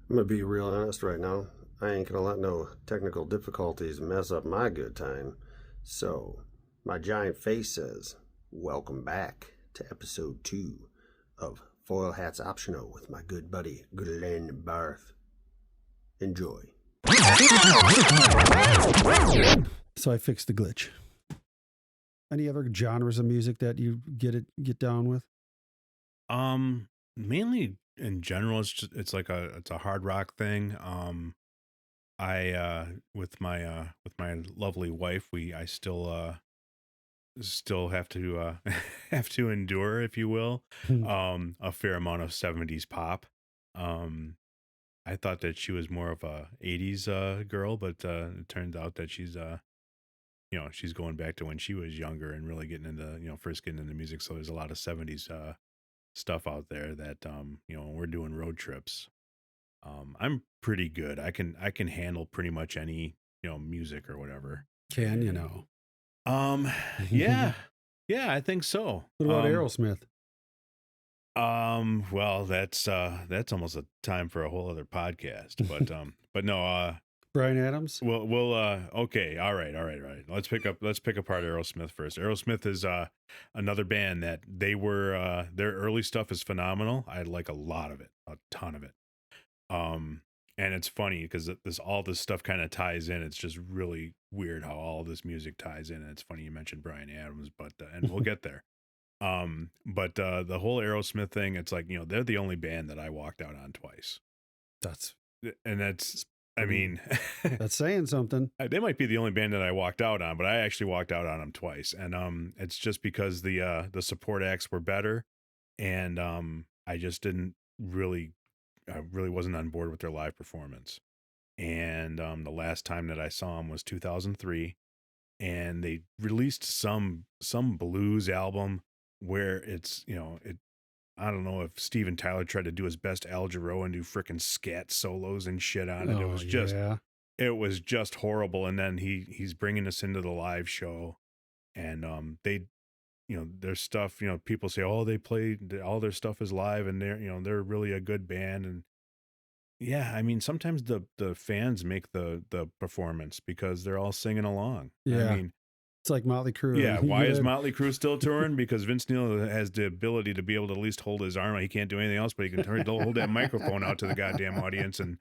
I'm gonna be real honest right now. I ain't gonna let no technical difficulties mess up my good time. So, my giant face says, welcome back to episode 2 of Foil Hats Optional with my good buddy Glenn Barth. Enjoy. So I fixed the glitch. Any other genres of music that you get down with? Mainly in general, it's like it's a hard rock thing. I with my lovely wife, I still have to have to endure, if you will, a fair amount of 70s pop. Um, I thought that she was more of a 80s girl, but it turns out that she's going back to when she was younger and really getting into, first getting into music. So there's a lot of 70s stuff out there that when we're doing road trips, I'm pretty good. I can handle pretty much any, music or whatever. Can you know? Yeah. Yeah, I think so. What about Aerosmith? Well, that's almost a time for a whole other podcast, but no, Bryan Adams? we'll okay, all right. Let's pick apart Aerosmith first. Aerosmith is another band that they were their early stuff is phenomenal. I like a lot of it, a ton of it. And it's funny because all this stuff kind of ties in. It's just really weird how all this music ties in. And it's funny you mentioned Bryan Adams, but and we'll get there. But the whole Aerosmith thing, it's like, they're the only band that I walked out on twice. That's I mean, that's saying something. They might be the only band that I walked out on, but I actually walked out on them twice. And it's just because the support acts were better, and I just didn't really I really wasn't on board with their live performance. And the last time that I saw them was 2003, and they released some blues album where it's, I don't know if Steven Tyler tried to do his best Al Jarreau and do frickin' scat solos and shit on it. It was just horrible. And then he's bringing us into the live show, and they, their stuff, people say, oh, they played all their stuff is live, and they're really a good band. And yeah, I mean, sometimes the fans make the performance because they're all singing along. Yeah. I mean, it's like Motley Crue. yeah, why is Motley Crue still touring? Because Vince Neil has the ability to be able to at least hold his arm. He can't do anything else, but he can hold that microphone out to the goddamn audience and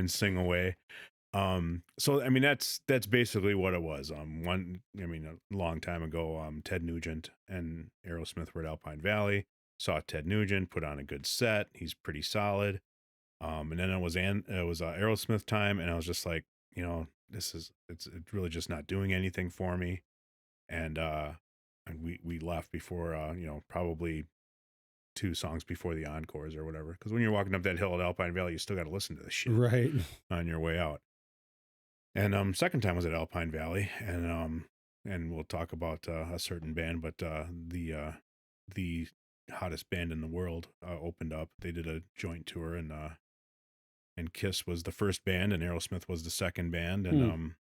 sing away. So I mean, that's basically what it was. A long time ago, Ted Nugent and Aerosmith were at Alpine Valley. Saw Ted Nugent put on a good set. He's pretty solid. And then it was Aerosmith time, and I was just like, it's really just not doing anything for me. And we left before probably 2 songs before the encores or whatever, because when you're walking up that hill at Alpine Valley, you still got to listen to the shit right on your way out. And second time was at Alpine Valley, and we'll talk about a certain band, but the hottest band in the world opened up. They did a joint tour, and Kiss was the first band, and Aerosmith was the second band, and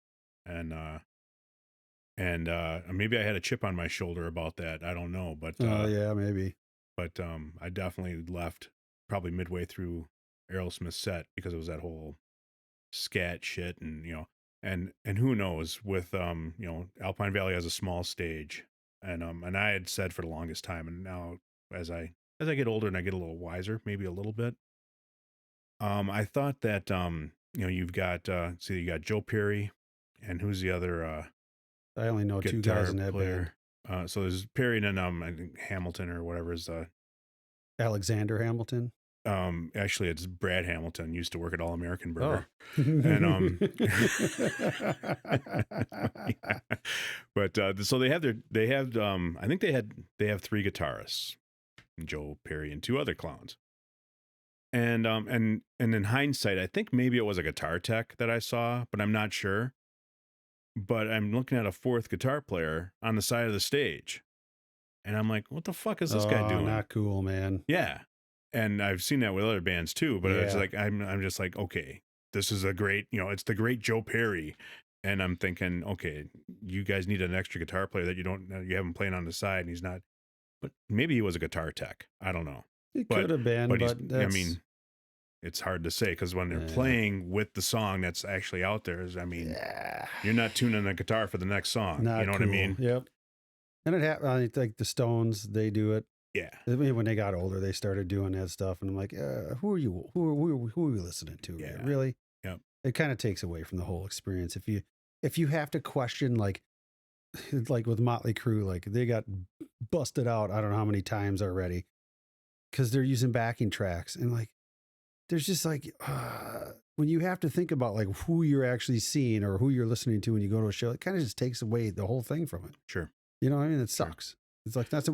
maybe I had a chip on my shoulder about that. I don't know, but yeah, maybe. But I definitely left probably midway through Aerosmith's set because it was that whole scat shit, and and who knows with Alpine Valley has a small stage, and I had said for the longest time, and now as I get older and I get a little wiser, maybe a little bit, I thought that you've got you got Joe Perry, and who's the other I only know 2 guys in that player band. So there's Perry, and then I think Hamilton or whatever is Alexander Hamilton. Actually it's Brad Hamilton, used to work at All American Burger. Oh. And yeah. But so they have I think they have 3 guitarists, Joe Perry and 2 other clowns. And in hindsight, I think maybe it was a guitar tech that I saw, but I'm not sure. But I'm looking at a 4th guitar player on the side of the stage, and I'm like, what the fuck is this guy doing? Not cool, man. Yeah. And I've seen that with other bands too, but it's like, I'm just like, okay, this is a great, it's the great Joe Perry. And I'm thinking, okay, you guys need an extra guitar player that you haven't playing on the side, and he's not, but maybe he was a guitar tech. I don't know. It could have been, but I mean, it's hard to say because when they're Yeah. playing with the song that's actually out there, I mean, you're not tuning the guitar for the next song. Not you know what I cool. mean? Yep. And it happened. I think the Stones, they do it. Yeah. I mean, when they got older, they started doing that stuff, and I'm like, who are you? Who are we listening to? Yeah. Really? Yep. It kind of takes away from the whole experience. If you have to question, like with Motley Crue, like they got busted out, I don't know how many times already, because they're using backing tracks, and like there's just like when you have to think about like who you're actually seeing or who you're listening to when you go to a show, it kind of just takes away the whole thing from it. Sure. You know what I mean? It sucks. Sure. It's like that's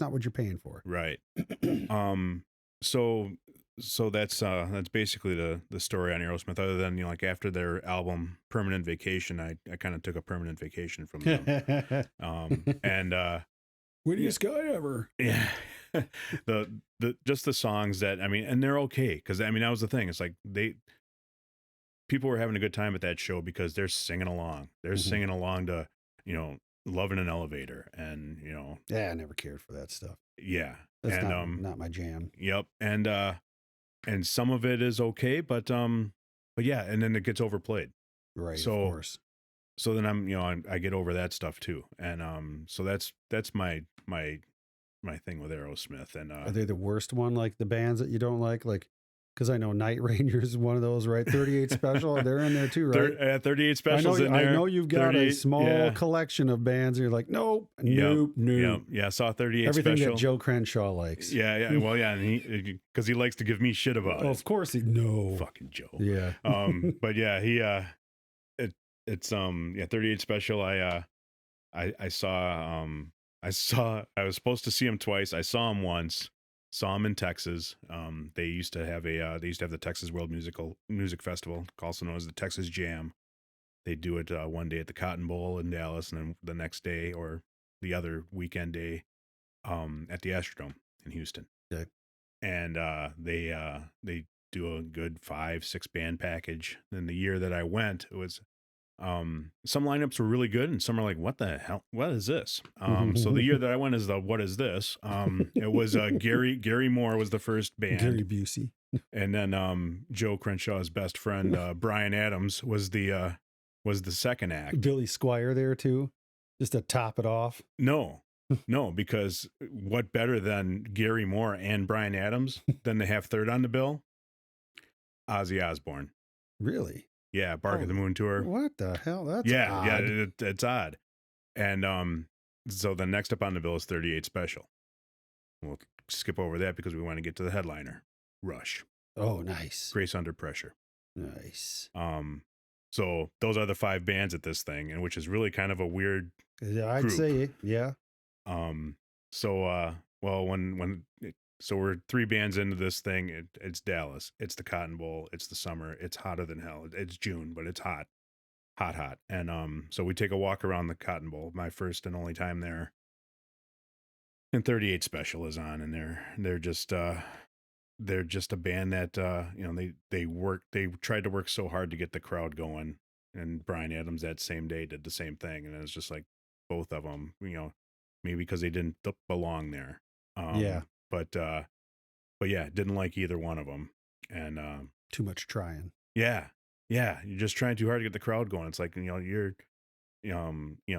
not what you're paying for. Right. So that's basically the story on Aerosmith, other than, you know, like after their album Permanent Vacation, I kind of took a permanent vacation from them. And Wittiest guy ever. Yeah. the just the songs that, I mean, and they're okay, because I mean that was the thing. It's like people were having a good time at that show because they're singing along. They're singing along to, you know, Love in an Elevator, and, you know. Yeah, I never cared for that stuff. Yeah. That's and not my jam. Yep. And some of it is okay, but yeah, and then it gets overplayed. Right. So, of course. So then I get over that stuff too. And so that's my thing with Aerosmith. And are they the worst one, like the bands that you don't like? Like, because I know Night Ranger is one of those, right? 38 Special, they're in there too, right? 38 Specials in there. I know you've got a small collection of bands, and you're like, nope. Yeah, I saw 38 Everything Special. that Joe Crenshaw likes. Yeah. Well, yeah, and because he likes to give me shit about it. Of course no. Fucking Joe. Yeah. But yeah, it's 38 Special. I saw I was supposed to see him twice. I saw him once. Saw him in Texas. They used to have the Texas World Music Festival, also known as the Texas Jam. They do it one day at the Cotton Bowl in Dallas, and then the next day or the other weekend day at the Astrodome in Houston. Okay. And they do a good 5-6 band package. Then the year that I went, it was some lineups were really good, and some are like, what the hell? What is this? So the year that I went is what is this? It was Gary Moore was the first band. Gary Busey. And then Joe Crenshaw's best friend, Bryan Adams, was the second act. Billy Squire there too, just to top it off. No, because what better than Gary Moore and Bryan Adams than to have third on the bill? Ozzy Osbourne. Really? Yeah, Bark at the Moon Tour. What the hell? That's odd. Yeah, it's odd. And so the next up on the bill is 38 Special. We'll skip over that because we want to get to the headliner, Rush. Oh, nice. Grace Under Pressure. Nice. So those are the 5 bands at this thing, and which is really kind of a weird I'd group. say, yeah. So we're 3 bands into this thing. It's Dallas. It's the Cotton Bowl. It's the summer. It's hotter than hell. It's June, but it's hot. And so we take a walk around the Cotton Bowl, my first and only time there. And 38 Special is on, and they're just a band that you know, they tried to work so hard to get the crowd going. And Bryan Adams that same day did the same thing, and it was just like both of them, you know, maybe because they didn't belong there. Yeah. But yeah, didn't like either one of them. And too much trying. Yeah, you're just trying too hard to get the crowd going. It's like, you know,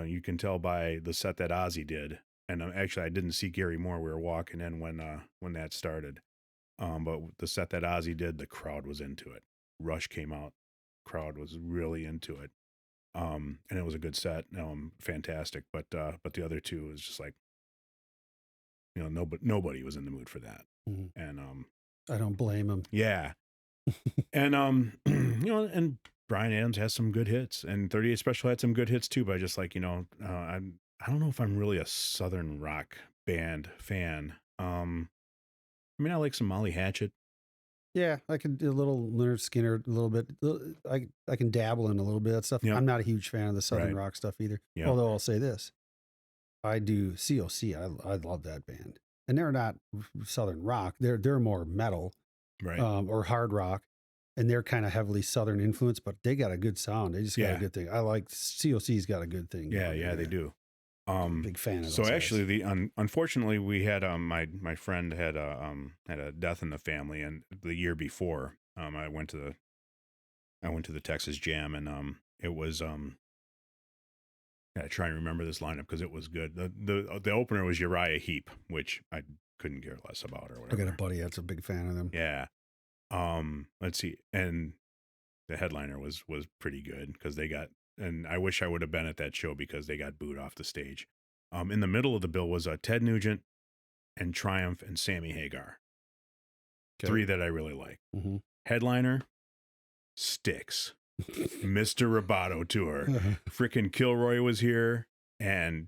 you can tell by the set that Ozzy did. And actually, I didn't see Gary Moore. We were walking in when that started. But the set that Ozzy did, the crowd was into it. Rush came out, crowd was really into it. And it was a good set, fantastic. But the other two was just like, you know, nobody was in the mood for that. Mm-hmm. And I don't blame him. Yeah. And you know, and Bryan Adams has some good hits, and 38 Special had some good hits too. But just like, you know, I don't know if I'm really a Southern rock band fan. I mean, I like some Molly Hatchet. Yeah, I can do a little Leonard Skinner, a little bit. I can dabble in a little bit of that stuff. Yep. I'm not a huge fan of the Southern rock stuff either. Yep. Although I'll say this, I do COC. I love that band, and they're not Southern rock. They're more metal, right, or hard rock, and they're kind of heavily Southern influenced. But they got a good sound. They just got a good thing. I like COC's got a good thing. Yeah, they do. Big fan of those so guys. actually unfortunately we had my friend had a death in the family, and the year before, I went to the Texas Jam, and it was I try and remember this lineup because it was good. The opener was Uriah Heep, which I couldn't care less about or I whatever. got a buddy that's a big fan of them. Yeah. Let's see, and the headliner was pretty good because they got, and I wish I would have been at that show because they got booed off the stage. In the middle of the bill was Ted Nugent and Triumph and Sammy Hagar. Okay. 3 that I really like. Mm-hmm. Headliner, Styx, Mr. Roboto tour. Frickin' Kilroy was here, and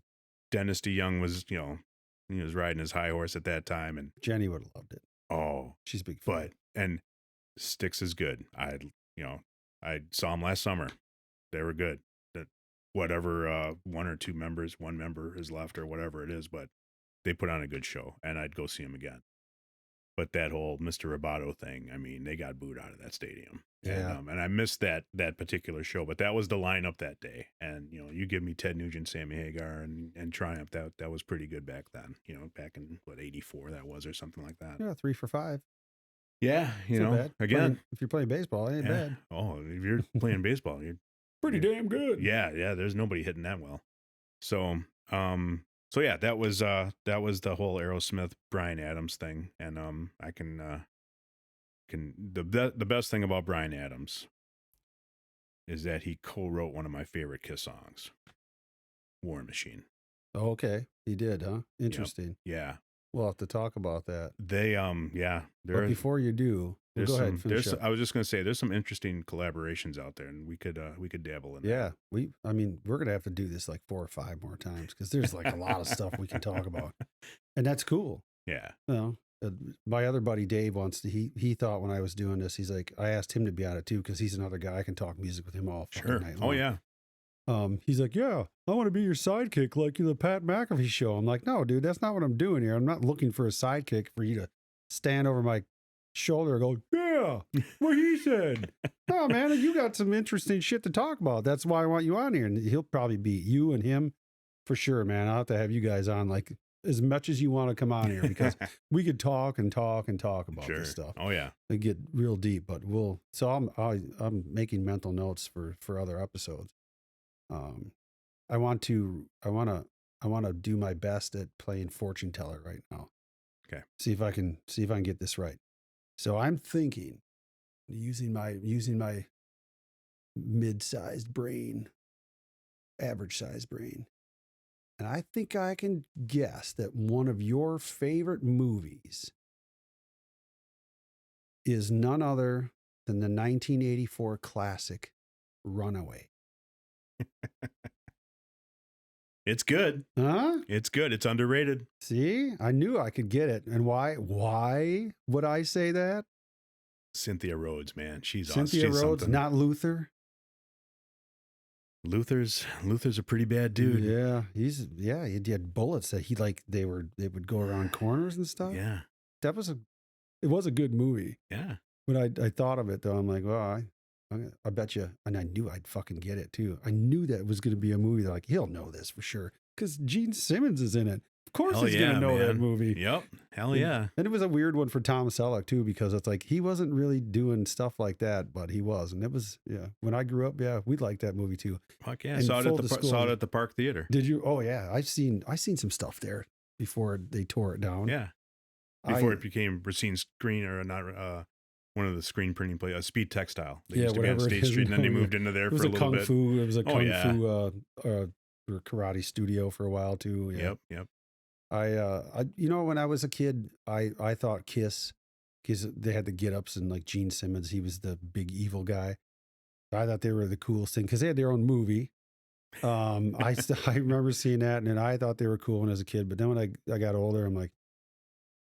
Dennis DeYoung was, he was riding his high horse at that time, and Jenny would have loved it. Oh, she's a big fan. And Styx is good. I saw them last summer. They were good. That whatever, one member is left or whatever it is, but they put on a good show, and I'd go see them again. But that whole Mr. Roboto thing, I mean, they got booed out of that stadium. Yeah. And I missed that particular show, but that was the lineup that day. And, you give me Ted Nugent, Sammy Hagar, and Triumph. That was pretty good back then, back in, 84 that was or something like that. Yeah, 3 for 5. Yeah, bad. again. If you're playing baseball, it ain't bad. Oh, if you're playing baseball, you're pretty damn good. Yeah, there's nobody hitting that well. So yeah, that was the whole Aerosmith Bryan Adams thing, and I can the best thing about Bryan Adams is that he co-wrote one of my favorite Kiss songs, War Machine. Oh, okay, he did, huh? Interesting. Yep. Yeah, we'll have to talk about that. They but before you do, go ahead. I was just gonna say there's some interesting collaborations out there, and we could dabble in. Yeah, we're gonna have to do this like 4 or 5 more times because there's like a lot of stuff we can talk about, and that's cool. Yeah. My other buddy Dave he thought when I was doing this, he's like, I asked him to be on it too because he's another guy I can talk music with him all fucking night long. Oh yeah. He's like, yeah, I want to be your sidekick like the Pat McAfee show. I'm like, no, dude, that's not what I'm doing here. I'm not looking for a sidekick for you to stand over my shoulder and go, yeah, what he said. No, man, you got some interesting shit to talk about. That's why I want you on here. And he'll probably be you and him for sure, man. I'll have to have you guys on like as much as you want to come on here because we could talk and talk and talk about this stuff. Oh yeah. And get real deep, but I'm making mental notes for other episodes. I want to do my best at playing fortune teller right now. Okay. See if I can get this right. So I'm thinking using my mid-sized brain, average-sized brain. And I think I can guess that one of your favorite movies is none other than the 1984 classic Runaway. It's good. Huh? It's good. It's underrated. See, I knew I could get it. And why would I say that? Cynthia Rhodes, man. She's Cynthia awesome. Rhodes, not Luther. Luther's a pretty bad dude. Yeah, he had bullets that they would go around corners and stuff. Yeah. It was a good movie. Yeah. But I thought of it though. I'm like, well, I bet you, and I knew I'd fucking get it too. I knew that it was going to be a movie that like, he'll know this for sure. Because Gene Simmons is in it. Of course he's going to know that movie. Yep. Hell yeah. And it was a weird one for Tom Selleck too, because it's like, he wasn't really doing stuff like that, but he was. And it was, when I grew up, we liked that movie too. Fuck yeah. Saw it at the Park Theater. Did you? Oh yeah. I seen some stuff there before they tore it down. Yeah. Before it became Racine Screen or not, one of the screen printing places, Speed Textile. They used to be on State Street, and then they moved into there for a little bit. It was a kung fu or karate studio for a while too. Yeah. Yep. I when I was a kid, I thought Kiss, because they had the get-ups and like Gene Simmons, he was the big evil guy. I thought they were the coolest thing because they had their own movie. I remember seeing that, and I thought they were cool when I was a kid. But then when I got older, I'm like,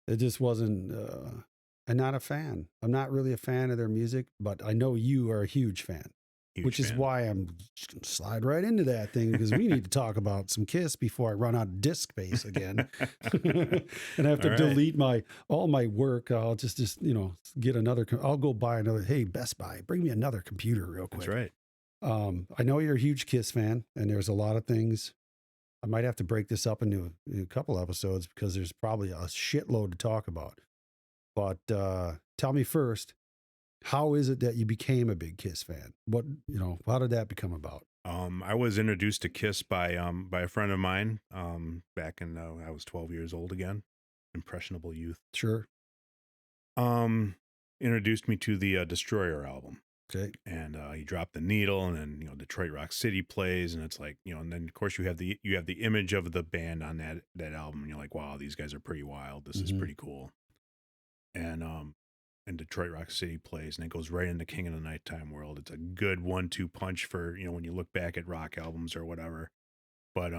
it just wasn't. I'm not a fan. I'm not really a fan of their music, but I know you are a huge fan. Which is why I'm just going to slide right into that thing, because we need to talk about some Kiss before I run out of disk space again. And I have to delete all my work. I'll just get another. I'll go buy another. Hey, Best Buy, bring me another computer real quick. That's right. I know you're a huge Kiss fan, and there's a lot of things. I might have to break this up into a couple episodes because there's probably a shitload to talk about. But tell me first, How is it that you became a big Kiss fan? What, how did that become about? I was introduced to Kiss by a friend of mine back in I was 12 years old again, impressionable youth. Sure. Introduced me to the Destroyer album. Okay. And he dropped the needle, and then Detroit Rock City plays, and it's like and then of course you have the image of the band on that album, and you're like, wow, these guys are pretty wild. This is pretty cool. And Detroit Rock City plays, and it goes right into King of the Nighttime World. It's a good 1-2 punch for when you look back at rock albums or whatever. But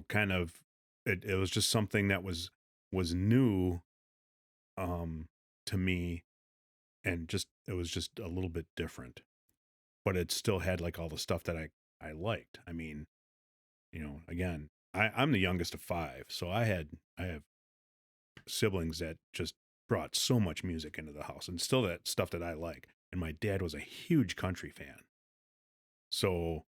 kind of it was just something that was new to me, and it was just a little bit different, but it still had like all the stuff that I liked. I mean, again, I'm the youngest of 5, so I have siblings that just brought so much music into the house, and still that stuff that I like. And my dad was a huge country fan, so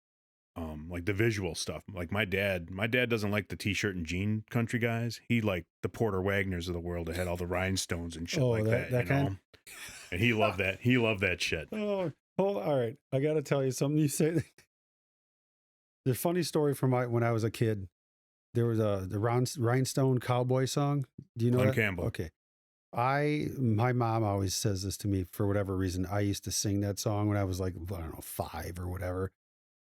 like the visual stuff. Like my dad doesn't like the t-shirt and jean country guys. He liked the Porter Wagners of the world that had all the rhinestones and shit like that. That kind. And he loved that. He loved that shit. Oh, all right. I got to tell you something. You say the funny story from when I was a kid. There was the Rhinestone Cowboy song. Do you know Glenn that? Campbell. Okay. My mom always says this to me for whatever reason. I used to sing that song when I was like, I don't know, 5 or whatever.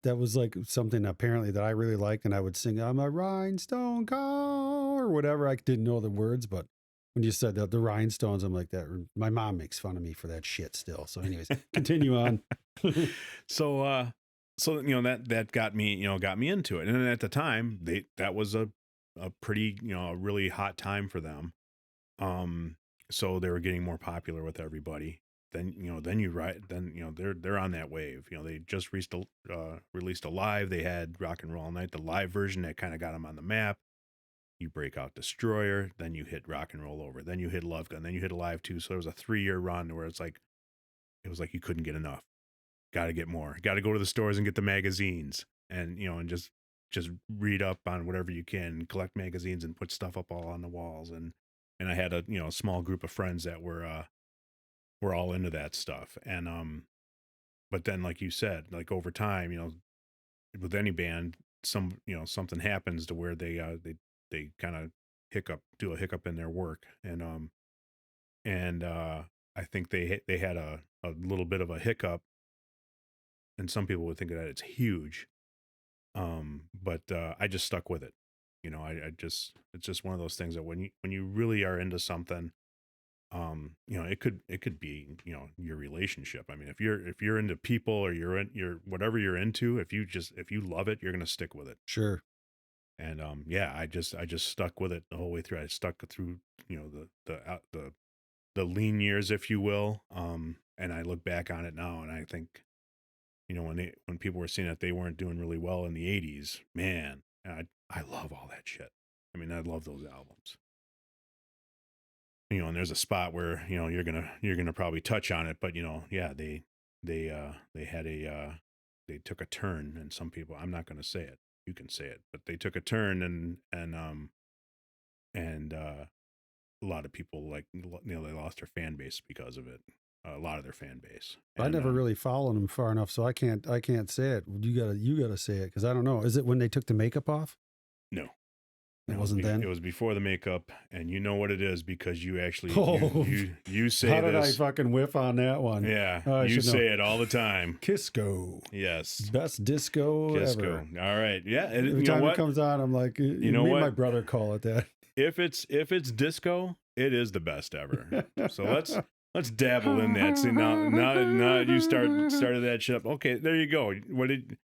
That was like something apparently that I really liked, and I would sing, I'm a rhinestone cow or whatever. I didn't know the words, but when you said that, the rhinestones, I'm like that. My mom makes fun of me for that shit still. So anyways, continue on. So that got me into it. And then at the time, that was a pretty, a really hot time for them. So they were getting more popular with everybody. Then they're on that wave. They just released a live. They had Rock and Roll All Night, the live version that kind of got them on the map. You break out Destroyer, then you hit Rock and Roll Over, then you hit Love Gun, then you hit Alive 2. So there was a 3-year run where it was like you couldn't get enough. Got to get more. Got to go to the stores and get the magazines, and and just read up on whatever you can, collect magazines and put stuff up all on the walls. And I had a small group of friends that were all into that stuff. And but then, like you said, like over time, with any band, something happens to where they kind of do a hiccup in their work, and I think they had a little bit of a hiccup, and some people would think that it's huge, but I just stuck with it. It's just one of those things that when you really are into something, it could be your relationship. I mean, if you're into people, or you're whatever you're into, if you love it, you're gonna stick with it. Sure. And I just stuck with it the whole way through. I stuck through the lean years, if you will. And I look back on it now, and I think, when people were saying that they weren't doing really well in the 80s, man, I love all that shit. I mean, I love those albums. And there's a spot where you're gonna probably touch on it, but yeah, they took a turn, and some people, I'm not gonna say it, you can say it, but they took a turn, and a lot of people, like, they lost their fan base because of it. A lot of their fan base. I never really followed them far enough, so I can't say it. You gotta say it, because I don't know. Is it when they took the makeup off? No. It wasn't then? It was before the makeup, and you know what it is, because you actually you say How did this. I fucking whiff on that one? Yeah, you say it all the time. Kissco. Yes. Best disco ever. All right. Yeah. Every time it comes on, I'm like, me and my brother call it that. If it's disco, it is the best ever. So let's dabble in that. See, now that you started that shit up. Okay, there you go.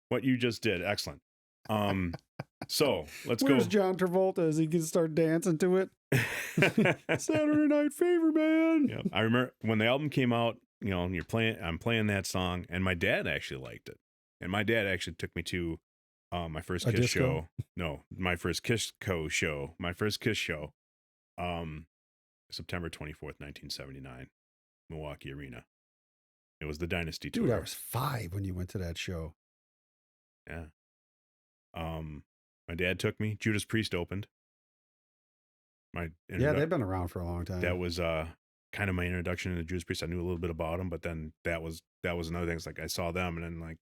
What you just did. Excellent. So let's go. Where's John Travolta as he can start dancing to it? Saturday Night Fever, man. Yeah, I remember when the album came out, I'm playing that song, and my dad actually liked it. And my dad actually took me to my first Kiss show. No, my first Kissco show. My first Kiss show. September 24th, 1979, Milwaukee Arena. It was the Dynasty Tour. Dude, I was 5 when you went to that show. Yeah. My dad took me. Judas Priest opened. They've been around for a long time. That was kind of my introduction into Judas Priest. I knew a little bit about them, but then that was another thing. It's like I saw them and then like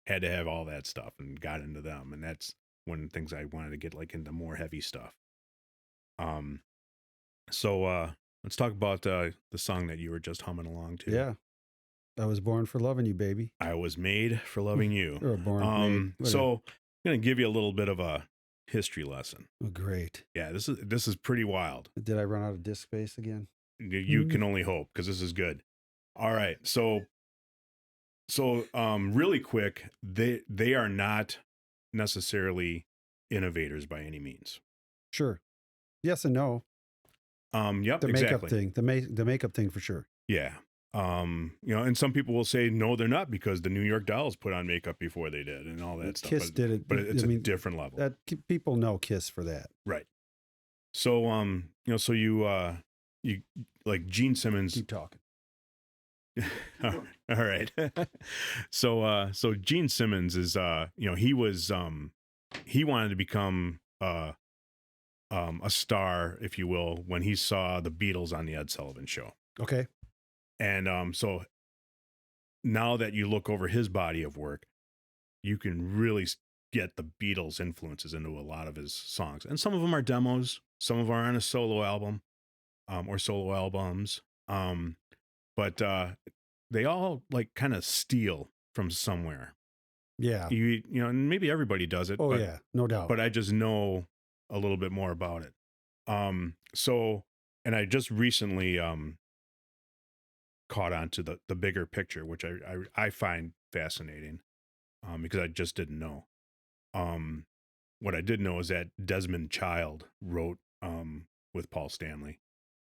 had to have all that stuff and got into them, and that's one of the things I wanted to get like into more heavy stuff. So let's talk about the song that you were just humming along to. Yeah. I was born for loving you, baby. I was made for loving you. Or born made. So I'm gonna give you a little bit of a history lesson. Oh, great. Yeah, this is pretty wild. Did I run out of disk space again? You can only hope, because this is good. All right, so really quick, they are not necessarily innovators by any means. Sure. Yes and no. Yep, The makeup exactly. thing. The makeup thing for sure. Yeah. And some people will say no, they're not, because the New York Dolls put on makeup before they did and all that stuff. Kiss did it, but it's a different level. That people know Kiss for that, right? So so you like Gene Simmons. Keep talking. All right. So Gene Simmons is he was he wanted to become a star, if you will, when he saw the Beatles on the Ed Sullivan Show. Okay. And so now that you look over his body of work, you can really get the Beatles influences into a lot of his songs. And some of them are demos, some of them are on a solo album, or solo albums. But they all like kind of steal from somewhere. Yeah. You know, and maybe everybody does it. Oh, yeah, no doubt. But I just know a little bit more about it. So, and I just recently caught on to the bigger picture, which I find fascinating, because I just didn't know. What I did know is that Desmond Child wrote with Paul Stanley,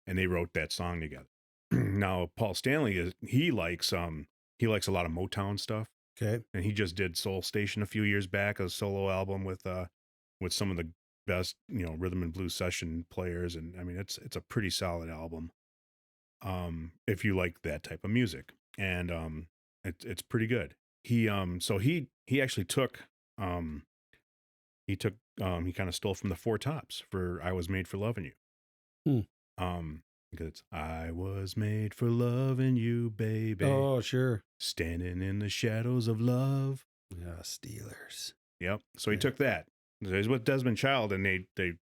and they wrote that song together. Now, Paul Stanley he likes a lot of Motown stuff. Okay. And he just did Soul Station a few years back, a solo album with some of the best, rhythm and blues session players, and I mean it's a pretty solid album. If you like that type of music, and it's pretty good. He actually took he kind of stole from the Four Tops for "I Was Made for Loving You." Because it's "I was made for loving you, baby." Oh, sure. Standing in the shadows of love. Yeah, Steelers. Yep. So he took that. He's with Desmond Child, and they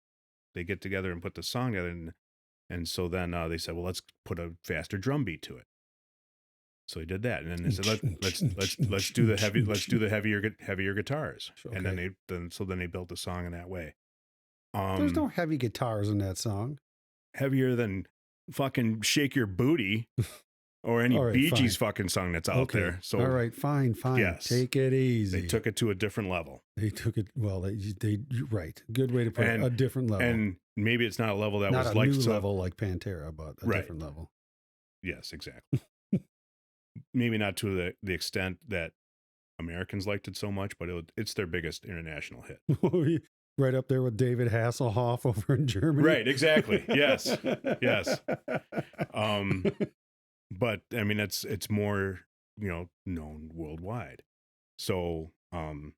get together and put the song together, and so then they said, well, let's put a faster drum beat to it. So he did that, and then they said, let's do the heavier guitars, okay. And then they built the song in that way. There's no heavy guitars in that song. Heavier than fucking "Shake Your Booty" or any Bee Gees fucking song that's out there. So all right, fine. Yes, take it easy. They took it to a different level. They took it well. They right. Good way to put it. A different level. And maybe it's not a level that not was a like new level like Pantera, but a different level. Yes, exactly. Maybe not to the extent that Americans liked it so much, but it's their biggest international hit. Right up there with David Hasselhoff over in Germany. Right, exactly. Yes. Yes. But I mean, it's more, known worldwide. So, and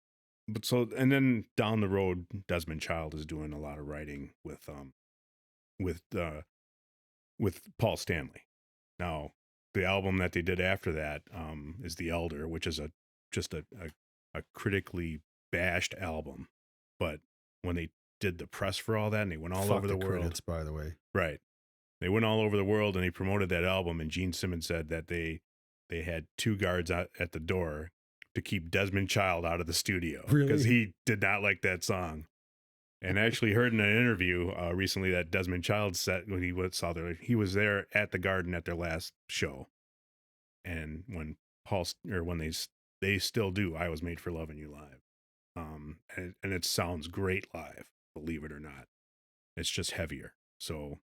then down the road, Desmond Child is doing a lot of writing with Paul Stanley. Now, the album that they did after that is The Elder, which is just a critically bashed album. But when they did the press for all that, and they went all over the world. Credits, by the way. Right. They went all over the world, and they promoted that album, and Gene Simmons said that they had 2 guards out at the door to keep Desmond Child out of the studio. Really? Because he did not like that song. And I actually heard in an interview recently that Desmond Child said when he was there at the Garden at their last show. And when they still do "I Was Made for Loving You" live. And it sounds great live, believe it or not. It's just heavier. So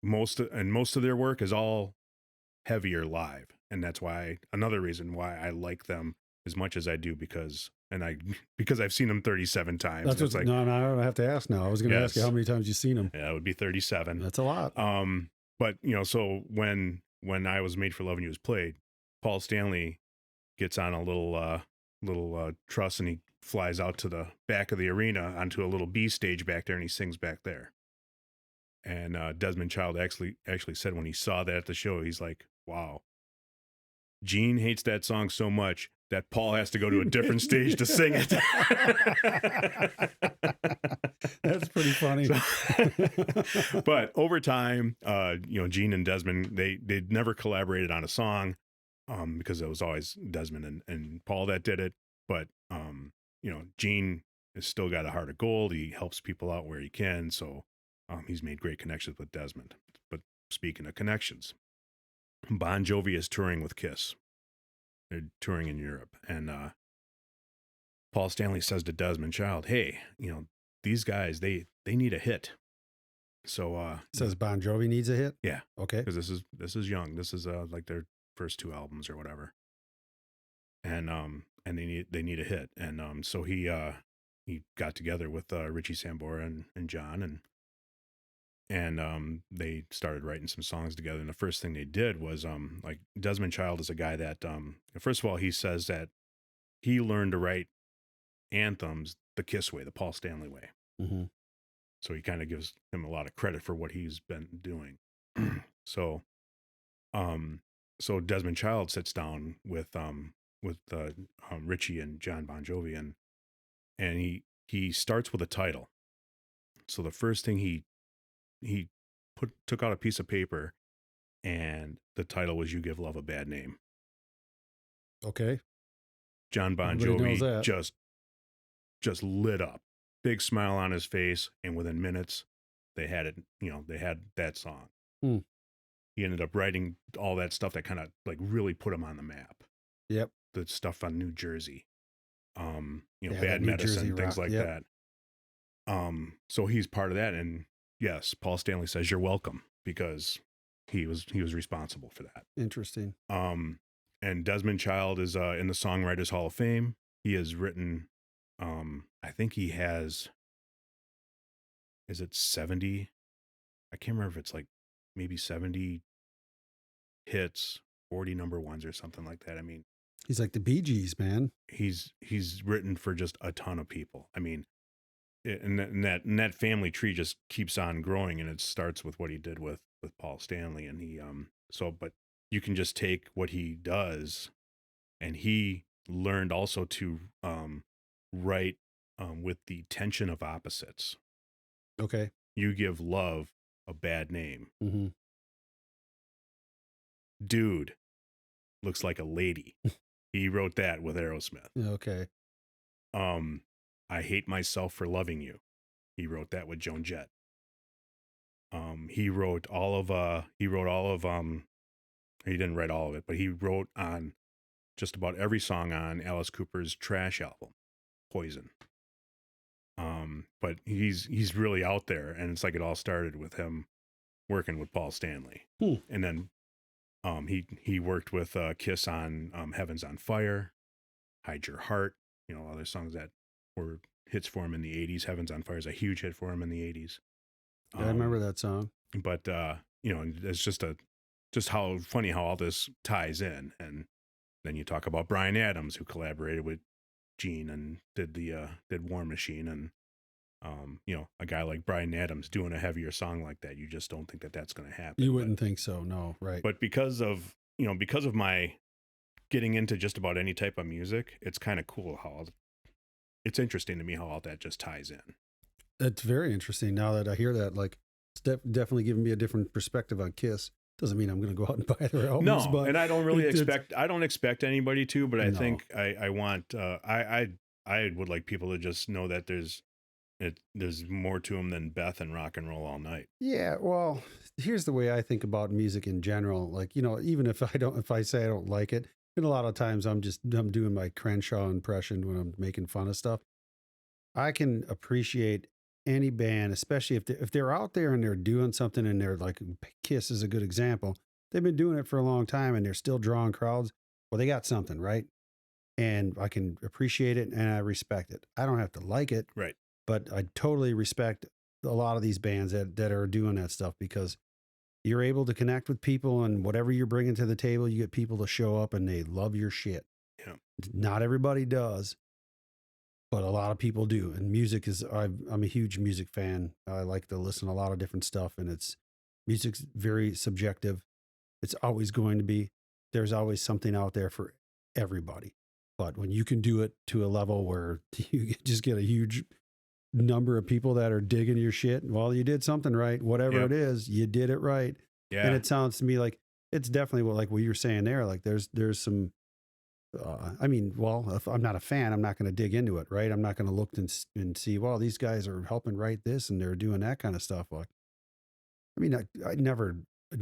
most of their work is all heavier live, and that's another reason why I like them as much as I do, because I've seen them 37 times. That's what's like. No, I don't have to ask now. I was going to ask you how many times you've seen them. Yeah, it would be 37. That's a lot. But so when "I Was Made for Loving You" is played, Paul Stanley gets on a little truss, and he flies out to the back of the arena onto a little B stage back there, and he sings back there. And Desmond Child actually said when he saw that at the show, he's like, wow, Gene hates that song so much that Paul has to go to a different stage to sing it. That's pretty funny. But over time, Gene and Desmond, they never collaborated on a song, because it was always Desmond and Paul that did it. But Gene has still got a heart of gold. He helps people out where he can. So he's made great connections with Desmond. But speaking of connections, Bon Jovi is touring with Kiss. They're touring in Europe. And Paul Stanley says to Desmond Child, hey, these guys, they need a hit. So says Bon Jovi needs a hit? Yeah. Okay. Because this is young. This is like their first 2 albums or whatever. And they need a hit. And so he got together with Richie Sambora and John, and they started writing some songs together. And the first thing they did was like Desmond Child is a guy that first of all, he says that he learned to write anthems the Kiss way, the Paul Stanley way. Mm-hmm. So he kind of gives him a lot of credit for what he's been doing. So Desmond Child sits down with Richie and John Bon Jovi, and he starts with a title. So the first thing he took out a piece of paper, and the title was "You Give Love a Bad Name." Okay. John Bon Jovi just lit up, big smile on his face, and within minutes, they had it. They had that song. He ended up writing all that stuff that kind of like really put him on the map. Yep. The stuff on New Jersey, Yeah, Bad Medicine, things rock, like yep. that. So he's part of that, and yes, Paul Stanley says you're welcome because he was responsible for that. Interesting. And Desmond Child is in the Songwriters Hall of Fame. He has written, I think he has, is it 70? I can't remember if it's like maybe 70 hits, 40 number ones or something like that. I mean, he's like the Bee Gees, man. He's written for just a ton of people. I mean, and that family tree just keeps on growing, and it starts with what he did with Paul Stanley, and he but you can just take what he does, and he learned also to write with the tension of opposites. Okay. You give love a bad name. Mm-hmm. Dude looks like a lady. He wrote that with Aerosmith. Okay. I hate myself for loving you. He wrote that with Joan Jett. He wrote all of he didn't write all of it, but he wrote on just about every song on Alice Cooper's Trash album, Poison. But he's really out there, and it's like it all started with him working with Paul Stanley. And then he worked with Kiss on Heaven's on Fire, Hide Your Heart, other songs that were hits for him in the 80s. Heaven's on Fire is a huge hit for him in the 80s. I remember that song. But it's just how funny how all this ties in. And then you talk about Bryan Adams, who collaborated with Gene and did War Machine, and a guy like Bryan Adams doing a heavier song like that, you just don't think that that's going to happen. You wouldn't think so, no, right? But because of my getting into just about any type of music, it's kind of cool how it's interesting to me how all that just ties in. It's very interesting now that I hear that. Like, it's definitely giving me a different perspective on Kiss. Doesn't mean I'm going to go out and buy their albums. No, but and I don't really I don't expect anybody to, but I No. think I want I would like people to just know that there's more to them than Beth and Rock and Roll All Night. Yeah, well, here's the way I think about music in general. Like, even if I say I don't like it, and a lot of times I'm doing my Crenshaw impression when I'm making fun of stuff. I can appreciate any band, especially if they're out there and they're doing something, and they're like, Kiss is a good example. They've been doing it for a long time and they're still drawing crowds. Well, they got something, right? And I can appreciate it and I respect it. I don't have to like it. Right. But I totally respect a lot of these bands that are doing that stuff, because you're able to connect with people, and whatever you're bringing to the table, you get people to show up and they love your shit. Yeah. Not everybody does, but a lot of people do. And music is, I'm a huge music fan. I like to listen to a lot of different stuff, and music's very subjective. It's always going to be. There's always something out there for everybody. But when you can do it to a level where you just get a huge number of people that are digging your shit, well, you did something right. Whatever Yep. it is, you did it right. Yeah. And it sounds to me like it's definitely what you were saying there. Like there's some, I mean, well, if I'm not a fan, I'm not going to dig into it, right? I'm not going to look and see, well, these guys are helping write this and they're doing that kind of stuff. Like, I mean, I never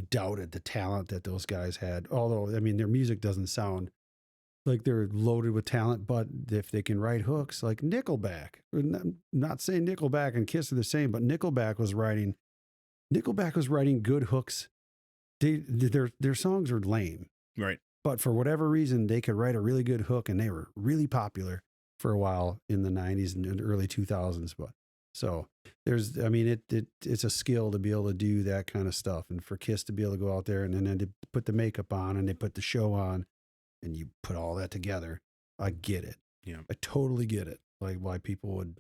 doubted the talent that those guys had. Although, I mean, their music doesn't sound like they're loaded with talent, but if they can write hooks, like Nickelback, I'm not saying Nickelback and Kiss are the same, but Nickelback was writing good hooks. Their songs were lame, Right. but for whatever reason, they could write a really good hook, and they were really popular for a while in the 90s and early 2000s. But so I mean, it's a skill to be able to do that kind of stuff, and for Kiss to be able to go out there and then to put the makeup on and they put the show on, and you put all that together. I get it. Yeah. I totally get it. Like why people would,